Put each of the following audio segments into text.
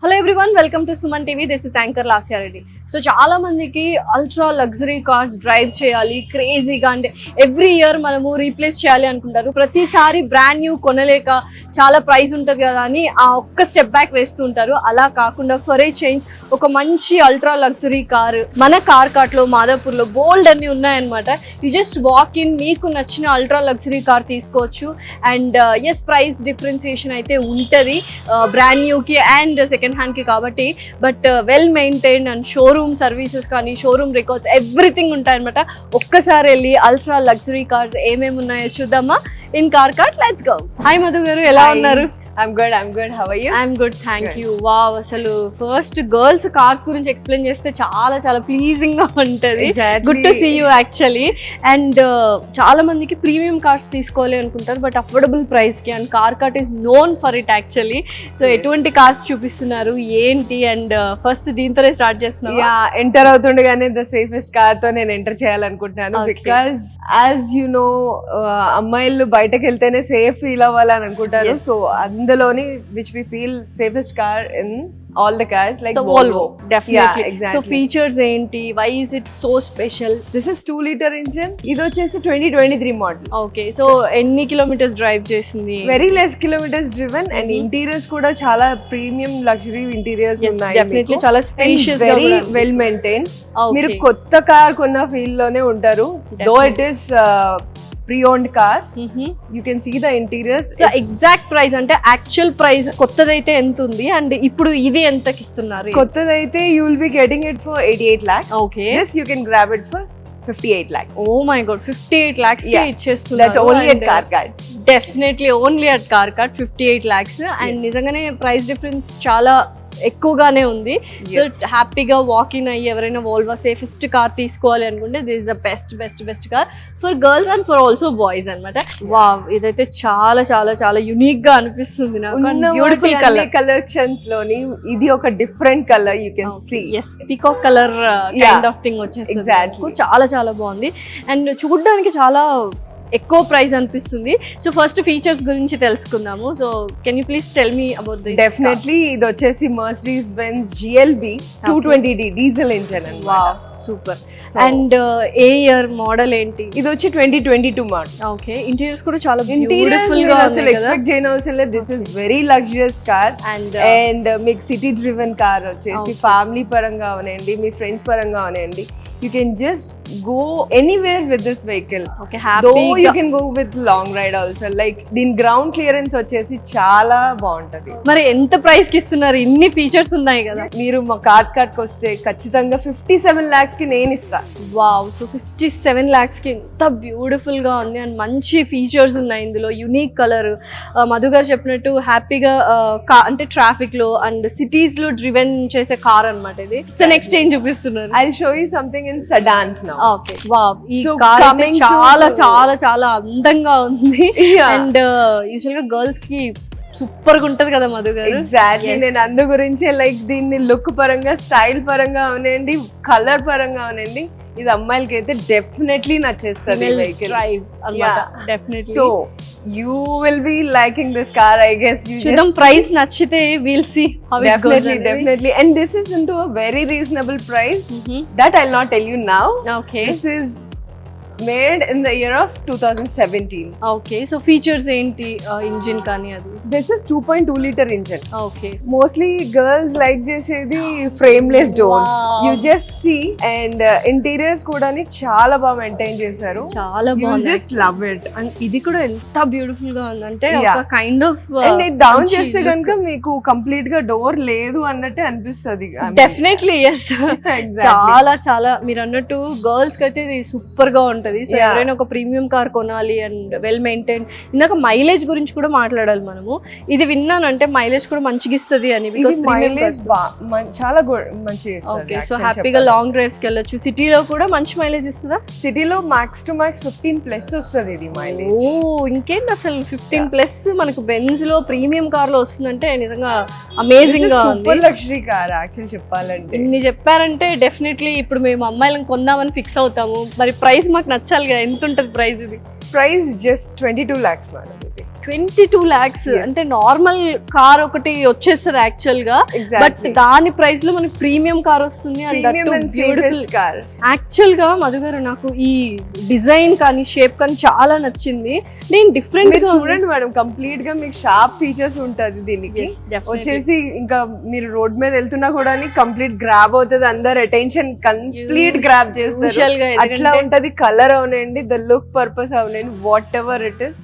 Hello everyone, welcome to Suman TV. This is anchor Lasya Reddy. So చాలా మందికి ultra luxury cars drive చేయాలి క్రేజీగా, అంటే ఎవ్రీ ఇయర్ మనము రీప్లేస్ చేయాలి అనుకుంటారు. ప్రతిసారి బ్రాండ్ న్యూ కొనలేక చాలా ప్రైస్ ఉంటుంది కదా అని ఆ ఒక్క స్టెప్ బ్యాక్ వేస్తూ ఉంటారు. అలా కాకుండా ఫర్ ఏ చేంజ్ ఒక మంచి అల్ట్రా లగ్జరీ కార్ మన కార్ కార్ట్లో మాదాపూర్లో బోల్డ్ అన్ని ఉన్నాయన్నమాట. యూ జస్ట్ వాక్ ఇన్, మీకు నచ్చిన అల్ట్రా లగ్జరీ కార్ తీసుకోవచ్చు. అండ్ ఎస్, ప్రైస్ డిఫరెన్సియేషన్ అయితే ఉంటుంది బ్రాండ్ న్యూకి అండ్ సెకండ్ హ్యాండ్కి కాబట్టి, but well maintained and showroom services కానీ షోరూమ్ రికార్డ్స్ ఎవ్రీథింగ్ ఉంటాయన్నమాట. ఒక్కసారి వెళ్ళి అల్ట్రా లగ్జరీ కార్స్ ఏమేమి ఉన్నాయో చూద్దామా in car cart. Let's go. Hi Madhu గారు, ఎలా ఉన్నారు? I'm good. How are you? I'm good, thank you. Wow, అసలు ఫస్ట్ గర్ల్స్ కార్స్ గురించి ఎక్స్ప్లెయిన్ చేస్తే చాలా చాలా ప్లీజింగ్ గా ఉంటది. Good to see you actually. And చాలా మందికి ప్రీమియం కార్స్ తీసుకోవాలి అనుకుంటారు, బట్ అఫోర్డబుల్ ప్రైస్ కి. And car cart is known for it actually. So ఎటువంటి కార్స్ చూపిస్తున్నారు ఏంటి? అండ్ ఫస్ట్ దీంతోనే స్టార్ట్ చేస్తున్నాం. ఎంటర్ అవుతుండగానే ద సేఫెస్ట్ కార్ తో నేను ఎంటర్ చేయాలనుకుంటున్నాను. బికాస్ యాజ్ యు నో, అమ్మాయిలు బయటకు వెళ్తేనే సేఫ్ ఫీల్ అవ్వాలని అనుకుంటారు. సో అందులోని which we feel safest car in all the cars, like so Volvo. Definitely. Yeah, exactly. So features enti, why is it so special? This is 2-liter engine. ఇది వచ్చేసి 2023 model. Okay, so ఎన్ని kilometres drive చేసింది? Very less kilometers driven. And interiors కూడా చాలా premium luxury interiors ఉన్నాయి. Definitely చాలా spacious గా, very well maintained. మీరు కొత్త కార్ కొన్న ఫీల్ లోనే ఉంటారు. Though it is pre-owned cars, you can see the interiors. So exact price అంటే యాక్చువల్ ప్రైస్ కొత్తదైతే ఎంత ఉంది అండ్ ఇప్పుడు ఇది ఎంతకి ఇస్తున్నారు? కొత్తదైతే you will be getting it for 88 lakhs. Okay. This you can grab it for 58 lakhs. Oh my god, 58 lakhs కి ఇచ్చేస్తున్నారు. That's only at car card. Definitely only at car card 58 lakhs. And నిజంగానే price difference చాలా ఎక్కువగానే ఉంది. So హ్యాపీగా walk in అయ్యి ఎవరైనా Volvo safest car తీసుకోవాలి అనుకుంటే this is the best car for girls and for also boys అనమాట. వావ్, ఇదైతే చాలా చాలా చాలా యునిక్ గా అనిపిస్తుంది నాకు. బ్యూటిఫుల్ కలెక్షన్స్ లోని ఇది ఒక different colour you can see. Yes, peacock colour kind of thing వచ్చేస్తుంది. చాలా చాలా బాగుంది అండ్ చూడడానికి చాలా ఎక్కువ ప్రైస్ అనిపిస్తుంది. సో ఫస్ట్ ఫీచర్స్ గురించి తెలుసుకుందాము. So can you please tell me about this? Definitely ఇది వచ్చేసి Mercedes Benz GLB 220D diesel engine అన్నమాట. Wow, super. అండ్ ఏ ఇయర్ మోడల్ ఏంటి? ఇది వచ్చి 2022 మోడల్. ఓకే, ఇంటీరియర్స్ కూడా చాలా బ్యూటిఫుల్ గా అసలు ఎక్స్పెక్ట్ చేయని అవసరం లేదు. This is very luxurious car and మీకు సిటీ డ్రివెన్ కార్ వచ్చేసి ఫ్యామిలీ పరంగా అవనండి, మీ ఫ్రెండ్స్ పరంగా అవనండి, you can just go anywhere with this vehicle. Okay, happy. Though you can go with long ride also. Like దీని ground clearance వచ్చేసి చాలా బాగుంటది. మరి ఎంత ప్రైస్ కి ఇస్తున్నారు? ఇన్ని ఫీచర్స్ ఉన్నాయి కదా. మీరు మా కార్ట్ కి వస్తే ఖచ్చితంగా 57 lakhs కి నేను ఇస్తా. వావ్, సో 57 lakhs కి ఎంత బ్యూటిఫుల్ గా ఉంది అండ్ మంచి ఫీచర్స్ ఉన్నాయి ఇందులో. యునిక్ కలర్, మధు గారు చెప్పినట్టు హ్యాపీగా అంటే ట్రాఫిక్ లో అండ్ సిటీస్ లో డ్రివెన్ చేసే కార్ అన్నమాట ఇది. సో నెక్స్ట్ ఏం చూపిస్తున్నారు? I'll show you something in sedans now. Okay, wow, ఈ కార్ అయితే చాలా చాలా చాలా అందంగా ఉంది అండ్ యూజువల్ గా గర్ల్స్ కి సూపర్ గా ఉంటది కదా మధు గారు. ఎగ్జాక్ట్లీ, నేను అందు గురించి లైక్ దీన్ని లుక్ పరంగా, స్టైల్ పరంగా అవనండి, కలర్ పరంగా అవనండి, ఇది అమ్మాయిలకి అయితే డెఫినెట్లీ నచ్చేస్తుంది. So you will be liking this car, I guess. చూద్దాం, ప్రైస్ నచ్చితే will see how it goes. Definitely. And this is into a very reasonable price. That I'll not tell you now. Okay. This is made in the year of 2017. Okay, so features ఏంటి? Engine కానీ అది. This is 2.2-liter engine. Okay. Mostly girls like చేసేది frameless doors. Wow. You just see and interiors కూడా చాలా బాగా maintain చేశారు. చాలా బాగుంది. You just love it. And ఇది కూడా ఎంత బ్యూటిఫుల్ గా ఉందంటే ఒక కైండ్ ఆఫ్ అండ్ డౌన్ చేస్తే కనుక మీకు కంప్లీట్ గా డోర్ లేదు అన్నట్టే అనిపిస్తుంది. Definitely yes. చాలా చాలా మీరు అన్నట్టు గర్ల్స్ కి అయితే ఇది సూపర్ గా ఉంటది. సో ఎవరైనా ఒక ప్రీమియం కార్ కొనాలి అండ్ వెల్ మెయింటైన్. ఇందాక మైలేజ్ గురించి కూడా మాట్లాడాలి మనము. ఇది విన్నానంటే మైలేజ్ కూడా మంచిగా ఇస్తుంది అని. బికాస్ మైలేజ్ చాలా మంచి. ఓకే, సో హ్యాపీగా లాంగ్ డ్రైవ్స్ కి వెళ్ళొచ్చు. సిటీలో కూడా మంచి మైలేజ్ ఇస్తుందా? సిటీలో max to max 15+ వస్తుంది ఇది మైలేజ్. ఓ, ఇంకేంటి అసలు 15+ మనకు బెంజ్ లో ప్రీమియం కార్ లో వస్తుందంటే నిజంగా అమేజింగ్ గా ఉంది. సూపర్ లగ్జరీ కార్ యాక్చువల్లీ చెప్పాలంటే. ఇన్ని చెప్పారంటే డెఫినెట్లీ ఇప్పుడు మేము అమ్మాయిలను కొందామని ఫిక్స్ అవుతాము. మరి ప్రైస్ మాకు నచ్చాలిగా. ఎంత ఉంటుంది ప్రైస్ ఇది? Price just 22 lakhs madam. 22 lakhs అంటే నార్మల్ కార్ ఒకటి వచ్చేస్తుంది యాక్చువల్ గా, బట్ దాని ప్రైస్ లో మనకి ప్రీమియం కార్ వస్తుంది. యాక్చువల్ గా మధు గారు నాకు ఈ డిజైన్ కానీ షేప్ కానీ చాలా నచ్చింది. నేను డిఫరెంట్ చూడండి మేడం, కంప్లీట్ గా మీకు షార్ప్ ఫీచర్స్ ఉంటది దీనికి. వచ్చేసి ఇంకా మీరు రోడ్ మీద వెళ్తున్నా కూడా కంప్లీట్ గ్రాబ్ అవుతుంది, అందరు అటెన్షన్ కంప్లీట్ గ్రాబ్ చేస్తారు. అట్లా ఉంటది. కలర్ అవునండి, ద లుక్ పర్పస్ అవునండి, what ever it is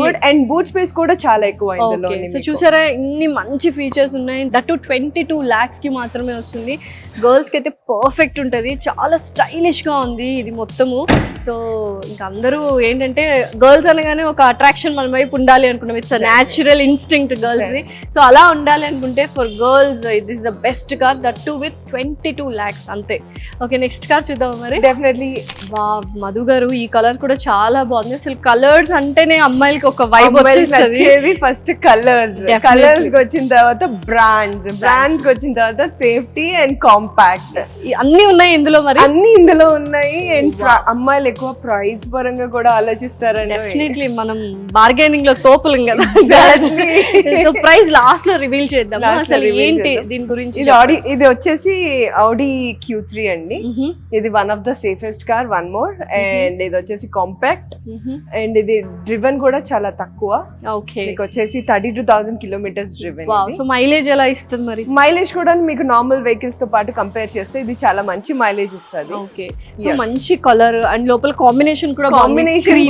good. And boot space కూడా చాలా ఎక్కువ ఇందులో. సో చూసారా ఇన్ని మంచి ఫీచర్స్ ఉన్నాయి. దట్ 22 lakhs కి మాత్రమే వస్తుంది. గర్ల్స్ కి అయితే పర్ఫెక్ట్ ఉంటది, చాలా స్టైలిష్ గా ఉంది ఇది మొత్తము. సో ఇంకా అందరూ ఏంటంటే గర్ల్స్ అనగానే ఒక అట్రాక్షన్ మన వైపు ఉండాలి అనుకున్నాం. It's natural instinct girls the. So అలా ఉండాలి అనుకుంటే for girls this is the best car, that to with 22 lakhs అంతే. ఓకే, నెక్స్ట్ కార్ చూద్దాం మరి. డెఫినెట్లీ. వావ్ మధు గారు, ఈ కలర్ కూడా చాలా బాగుంది. అసలు కలర్స్ అంటేనే అమ్మాయిలకి ఒక వైబ్ వచ్చేది. ఫస్ట్ కలర్స్ కి వచ్చిన తర్వాత బ్రాండ్స్ కి వచ్చిన తర్వాత సేఫ్టీ అండ్ కాంపాక్ట్ అన్ని ఉన్నాయి ఇందులో. మరి అన్ని ఇందులో ఉన్నాయి. అండ్ అమ్మాయిలు ఎక్కువ ప్రైస్ పరంగా కూడా ఆలోచిస్తారండి. డెఫినెట్లీ మనం బార్గెనింగ్ లో తోపులం కదా. సో ప్రైస్ లాస్ట్ లో రివీల్ చేద్దాం. అసలు ఏంటి దీని గురించి? ఇది వచ్చేసి Audi Q3 అండి. ఇది one of the safest car, one more. And ఇది వచ్చేసి కాంపాక్ట్. అండ్ ఇది డ్రివెన్ కూడా చాలా తక్కువ. ఓకే, మీకు వచ్చేసి 32,000 కిలోమీటర్స్ డ్రివెన్. సో మైలేజ్ ఎలా ఇస్తుంది మరి? మైలేజ్ కూడా మీకు నార్మల్ వెహికల్స్ తో పాటు కంపేర్ చేస్తే ఇది చాలా మంచి మైలేజ్ ఇస్తుంది. ఓకే, సో మంచి కలర్ అండ్ లోపల కాంబినేషన్ కూడా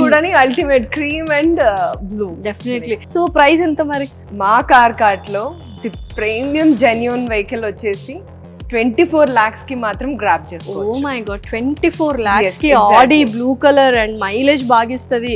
కూడా ultimate cream and blue. Definitely. So price ఎంత మరి? మా కార్ కార్ట్ లో ది ప్రీమియం జెన్యూన్ వెహికల్ వచ్చేసి 24 lakhs కి మాత్రం గ్రాబ్ చేసుకోవచ్చు. ఓ మై గాడ్, 24 lakhs కి Audi blue colour and mileage బాగిస్తుంది.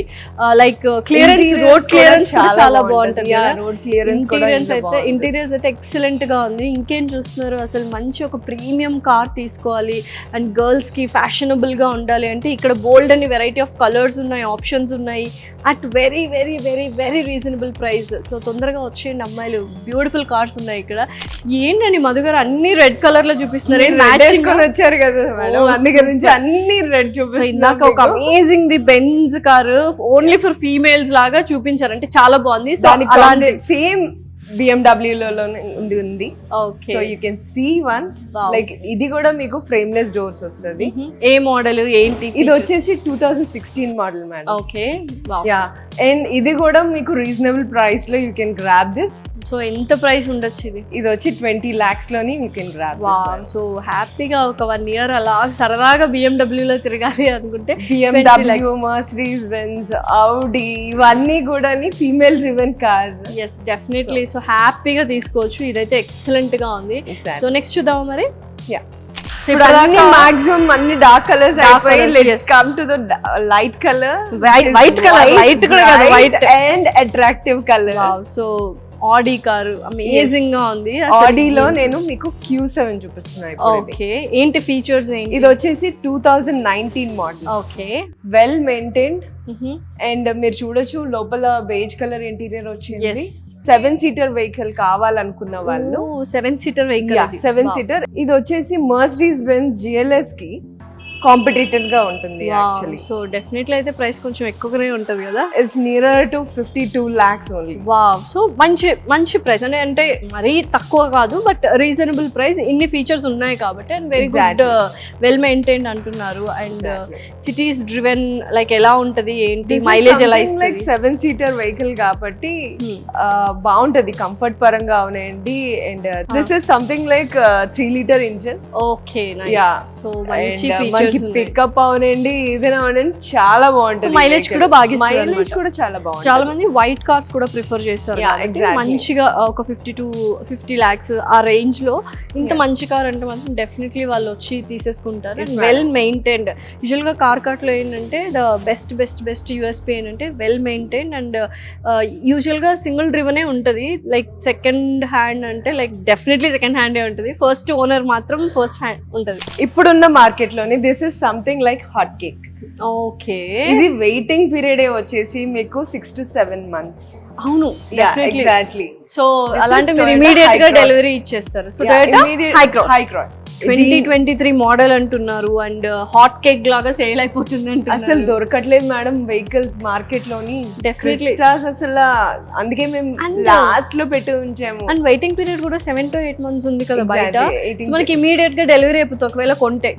లైక్ క్లియరెన్స్, రోడ్ క్లియరెన్స్ చాలా బాగుంటుంది. రోడ్ క్లియరెన్స్ అయితే ఇంటీరియర్స్ అయితే ఎక్సలెంట్ గా ఉంది. ఇంకేం చూస్తున్నారు? అసలు మంచి ఒక ప్రీమియం కార్ తీసుకోవాలి అండ్ గర్ల్స్ కి ఫ్యాషనబుల్ గా ఉండాలి అంటే ఇక్కడ బోల్డ్ అని వెరైటీ ఆఫ్ కలర్స్ ఉన్నాయి, ఆప్షన్స్ ఉన్నాయి at very very very very reasonable price. So తొందరగా వచ్చేయండి అమ్మాయిలు, బ్యూటిఫుల్ కార్స్ ఉన్నాయి ఇక్కడ. ఏంటండి మధు గారు అన్ని రెడ్ కలర్ లో చూపిస్తున్నారు? వచ్చారు కదా మేడం, అన్ని గురించి అన్ని రెడ్ చూపిస్తున్నారు. ఇందాక ఒక amazing the Benz car only for females లాగా చూపించారు, అంటే చాలా బాగుంది. సో అలాంటి సేమ్ BMW లో ఉంది. So you can see once. Like ఇది కూడా మీకు ఫ్రేమ్లెస్ డోర్స్ వస్తుంది. ఏ మోడల్ ఏంటి? ఇది వచ్చేసి 2016 model madam. Okay, yeah. And ఇది కూడా మీకు రీజనబుల్ ప్రైస్ లో you can grab this. So ఎంత ప్రైస్ ఉండొచ్చు ఇది? ఇది వచ్చి 20 lakhs లోని యూ కెన్ గ్రాబ్. సో హ్యాపీగా ఒక 1 year అలా సరదాగా BMW లో తిరగాలి అనుకుంటే BMW, Mercedes Benz, Audi ఇవన్నీ కూడా female driven cars. yes definitely. So హ్యాపీగా తీసుకోవచ్చు. ఇదైతే ఎక్సలెంట్ గా ఉంది. సో నెక్స్ట్ చూద్దాం మరి. యా, మాక్సిమం అన్ని డార్క్ కలర్స్ అయిపోయి. Let's come to the light colour. White colour, light కూడా కాదు, white and attractive colour. So Audi car amazing గా ఉంది. ఆడీలో నేను మీకు Q7 చూపిస్తున్నాను. ఓకే, ఏంటి ఫీచర్స్ ఏంటి? ఇది వచ్చేసి 2019 model. Okay, well maintained. And మీరు చూడొచ్చు లోపల బేజ్ కలర్ ఇంటీరియర్ వచ్చింది. 7-seater వెహికల్ కావాలనుకున్న వాళ్ళు 7-seater వెహికల్. 7-seater. ఇది వచ్చేసి Mercedes Benz GLS కి కాంపిటేటివ్ గా ఉంటుంది యాక్చువల్లీ. సో డెఫినెట్లీ అయితే ప్రైస్ కొంచెం ఎక్కువగానే ఉంటుంది కదా. It's nearer to 52 lakhs only. Wow, so మంచి ప్రైస్ అంటే మరీ తక్కువ కాదు, బట్ రీజనబుల్ ప్రైస్. ఇన్ని ఫీచర్స్ ఉన్నాయి కాబట్టి and very good, well maintained అంటున్నారు. అండ్ సిటీస్ డ్రివెన్ లైక్ ఎలా ఉంటది ఏంటి, మైలేజ్ ఎలా ఇస్తుంది? లైక్ 7-seater వెహికల్ కాబట్టి బాగుంటది కంఫర్ట్ పరంగా అవునండి. And this is something like 3 liter engine. Okay, yeah. So మంచి ఫీచర్స్, పికప్ అవునండి, ఏదైనా అవునండి, చాలా బాగుంటుంది. మైలేజ్ కూడా బాగా ఇస్తుంది. మైలేజ్ కూడా చాలా బాగుంటుంది. చాలా మంది వైట్ కార్స్ కూడా ప్రిఫర్ చేస్తారు. మంచిగా ఒక 50 lakhs ఆ రేంజ్ లో ఇంత మంచి కార్ అంటే మాత్రం డెఫినెట్లీ వాళ్ళు వచ్చి తీసేసుకుంటారు. Well maintained. యూజువల్ గా కార్ కార్ట్ లో ఏంటంటే ద బెస్ట్ యూఎస్పీ ఏంటంటే వెల్ మెయింటైన్డ్. అండ్ యూజువల్ గా సింగిల్ డ్రివెనే ఉంటది. లైక్ సెకండ్ హ్యాండ్ అంటే లైక్ డెఫినెట్లీ సెకండ్ హ్యాండే ఉంటుంది. ఫస్ట్ ఓనర్ మాత్రం ఫస్ట్ హ్యాండ్ ఉంటది. ఇప్పుడున్న మార్కెట్ లోని this this is something like hot cake. Okay, ఇది వెయిటింగ్ పీరియడ్ వచ్చేసి మీకు 6 to 7 months. అవును, ఎగ్జాక్ట్లీ. సో అలాంటి మీరు ఇమీడియట్ గా డెలివరీ ఇచ్చేస్తారు. So Toyota high cross 2023 model అంటున్నారు అండ్ హాట్ కేక్ లాగా సేల్ అయిపోతుంది అంటున్నారు. అసలు దొరకట్లేదు మేడం వెహికల్స్ మార్కెట్ లోని. డెఫినెట్లీ అసలు అందుకే మేము లాస్ట్ లో పెట్టి ఉంచాము. అండ్ వెయిటింగ్ పీరియడ్ కూడా 7 to 8 months ఉంది కదా బయట. సో మనకి ఇమీడియట్ గా డెలివరీ అయిపోతుంది ఒకవేళ కొంటే.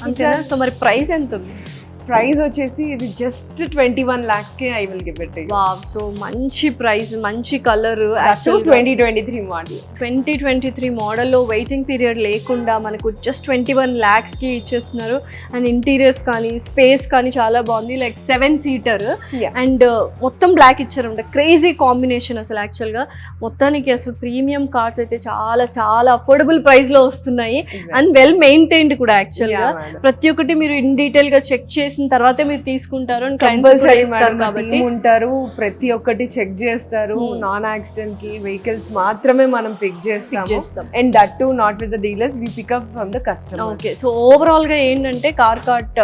అంతేనా? సో మరి ప్రైస్ ఎంత ఉంది? ప్రైస్ వచ్చేసి ఇది జస్ట్ 21 lakhs కి I will give it. Wow, so మంచి ప్రైస్, మంచి కలర్. 2023 మోడల్. 2023 మోడల్లో వెయిటింగ్ పీరియడ్ లేకుండా మనకు జస్ట్ 21 lakhs కి ఇచ్చేస్తున్నారు. అండ్ ఇంటీరియర్స్ కానీ స్పేస్ కానీ చాలా బాగుంది. లైక్ 7-seater అండ్ మొత్తం బ్లాక్ ఇచ్చారంట. క్రేజీ కాంబినేషన్ అసలు. యాక్చువల్గా మొత్తానికి అసలు ప్రీమియం కార్స్ అయితే చాలా చాలా అఫోర్డబుల్ ప్రైస్ లో వస్తున్నాయి అండ్ వెల్ మెయింటైన్డ్ కూడా. యాక్చువల్గా ప్రతి ఒక్కటి మీరు ఇన్ డీటెయిల్ గా చెక్ చేసిన తర్వాతే మీరు తీసుకుంటారు. కాబట్టి ఉంటారు, ప్రతి ఒక్కటి చెక్ చేస్తారు. నాన్ యాక్సిడెంటల్ వెహికల్స్ మాత్రమే మనం పిక్ చేస్తాం. And that to not with the dealers, we pick up from the customer. Okay, so overall గా ఏంటంటే కార్ కార్ట్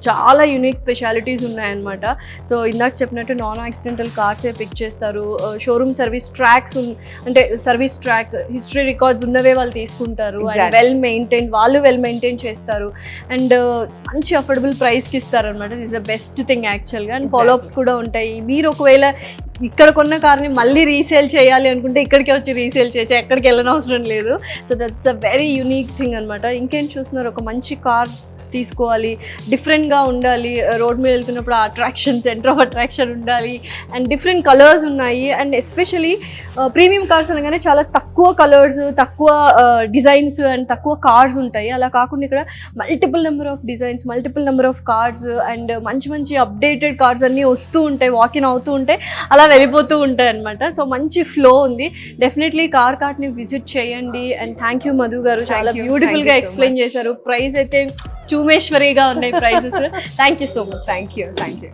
చాలా యూనిక్ స్పెషాలిటీస్ ఉన్నాయన్నమాట. సో ఇందాక చెప్పినట్టు నాన్ యాక్సిడెంటల్ కార్సే పిక్ చేస్తారు. షోరూమ్ సర్వీస్ ట్రాక్స్ అంటే సర్వీస్ ట్రాక్ హిస్టరీ రికార్డ్స్ ఉన్నవే వాళ్ళు తీసుకుంటారు. అండ్ వెల్ మెయింటైన్, వాళ్ళు వెల్ మెయింటైన్ చేస్తారు అండ్ మంచి అఫోర్డబుల్ ప్రైస్ కి ఇస్తారు అనమాట. దిస్ ద బెస్ట్ థింగ్ యాక్చువల్గా. అండ్ ఫాలోఅప్స్ కూడా ఉంటాయి. మీరు ఒకవేళ ఇక్కడ కొన్న కార్ని మళ్ళీ రీసేల్ చేయాలి అనుకుంటే ఇక్కడికి వచ్చి రీసేల్ చేయొచ్చు, ఎక్కడికి వెళ్ళనవసరం లేదు. So that's a very unique thing అనమాట. ఇంకేం చూస్తున్నారు, ఒక మంచి కార్ తీసుకోవాలి, డిఫరెంట్గా ఉండాలి, రోడ్ మీద వెళ్తున్నప్పుడు అట్రాక్షన్, సెంటర్ ఆఫ్ అట్రాక్షన్ ఉండాలి అండ్ డిఫరెంట్ కలర్స్ ఉన్నాయి. అండ్ ఎస్పెషలీ ప్రీమియం కార్స్ అనగానే చాలా తక్కువ కలర్స్, తక్కువ డిజైన్స్ అండ్ తక్కువ కార్స్ ఉంటాయి. అలా కాకుండా ఇక్కడ multiple number of designs, multiple number of cars and మంచి మంచి అప్డేటెడ్ కార్స్ అన్నీ వస్తూ ఉంటాయి, వాకిన్ అవుతూ ఉంటాయి, అలా వెళ్ళిపోతూ ఉంటాయి అనమాట. సో మంచి ఫ్లో ఉంది. డెఫినెట్లీ కార్ కార్ట్ని విజిట్ చేయండి. అండ్ థ్యాంక్ యూ మధు గారు, చాలా బ్యూటిఫుల్గా ఎక్స్ప్లెయిన్ చేశారు. ప్రైస్ అయితే చూమేశ్వరిగా ఉన్నాయి prices. Thank you so much. Thank you.